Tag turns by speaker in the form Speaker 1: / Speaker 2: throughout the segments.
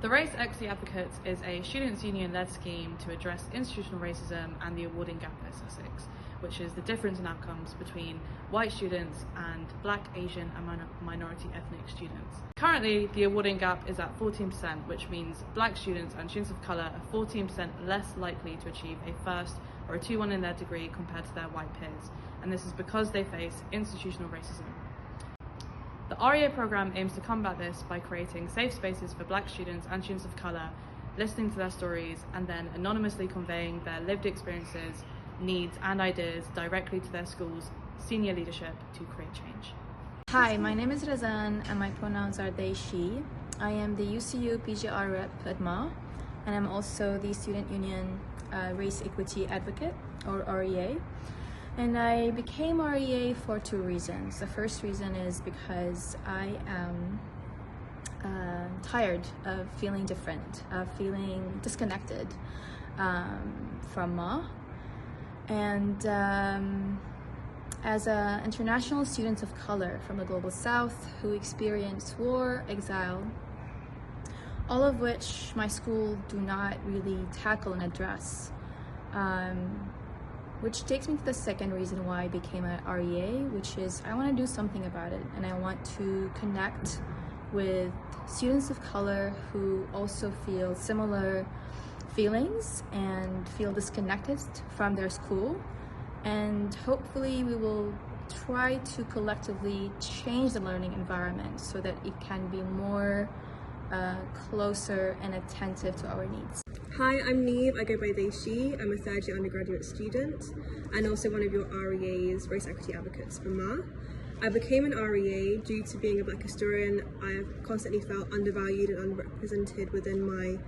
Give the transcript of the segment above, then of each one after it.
Speaker 1: The Race Equity Advocates is a students' union-led scheme to address institutional racism and the awarding gap at Sussex, which is the difference in outcomes between white students and Black, Asian and minority ethnic students. Currently, the awarding gap is at 14%, which means Black students and students of colour are 14% less likely to achieve a first or a 2-1 in their degree compared to their white peers, and this is because they face institutional racism. The REA programme aims to combat this by creating safe spaces for Black students and students of colour, listening to their stories and then anonymously conveying their lived experiences, needs and ideas directly to their school's senior leadership to create change.
Speaker 2: Hi, my name is Razan and my pronouns are they, she. I am the UCU PGR rep at MA, and I'm also the Student Union Race Equity Advocate, or REA. And I became REA for 2 reasons. The first reason is because I am tired of feeling different, of feeling disconnected from MA. And as an international student of color from the Global South who experienced war, exile, all of which my school do not really tackle and address, which takes me to the second reason why I became a REA, which is I want to do something about it, and I want to connect with students of color who also feel similar feelings and feel disconnected from their school, and hopefully we will try to collectively change the learning environment so that it can be more closer and attentive to our needs.
Speaker 3: Hi, I'm Niamh. I go by they, she. I'm a 3rd-year undergraduate student and also one of your REAs, Race Equity Advocates for MA. I became an REA due to being a Black historian. I have constantly felt undervalued and underrepresented within my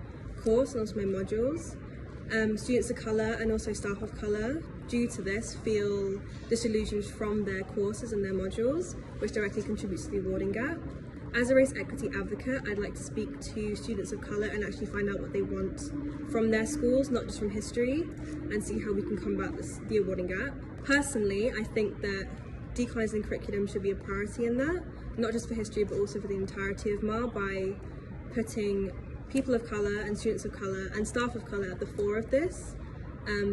Speaker 3: course and also my modules. Students of colour and also staff of colour, due to this, feel disillusioned from their courses and their modules, which directly contributes to the awarding gap. As a race equity advocate, I'd like to speak to students of colour and actually find out what they want from their schools, not just from history, and see how we can combat the awarding gap. Personally, I think that decolonising curriculum should be a priority in that, not just for history but also for the entirety of MA, by putting people of colour and students of colour and staff of colour at the fore of this.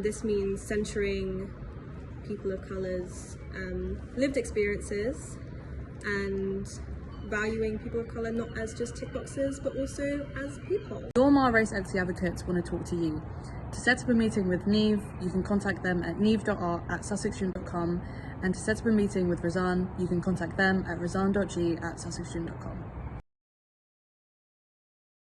Speaker 3: This means centering people of colour's lived experiences and valuing people of colour not as just tick boxes but also as people.
Speaker 1: Your MA Race Equity Advocates want to talk to you. To set up a meeting with Niamh, you can contact them at niamh.art@sussexstudent.com, and to set up a meeting with Razan, you can contact them at razan.g@sussexstudent.com.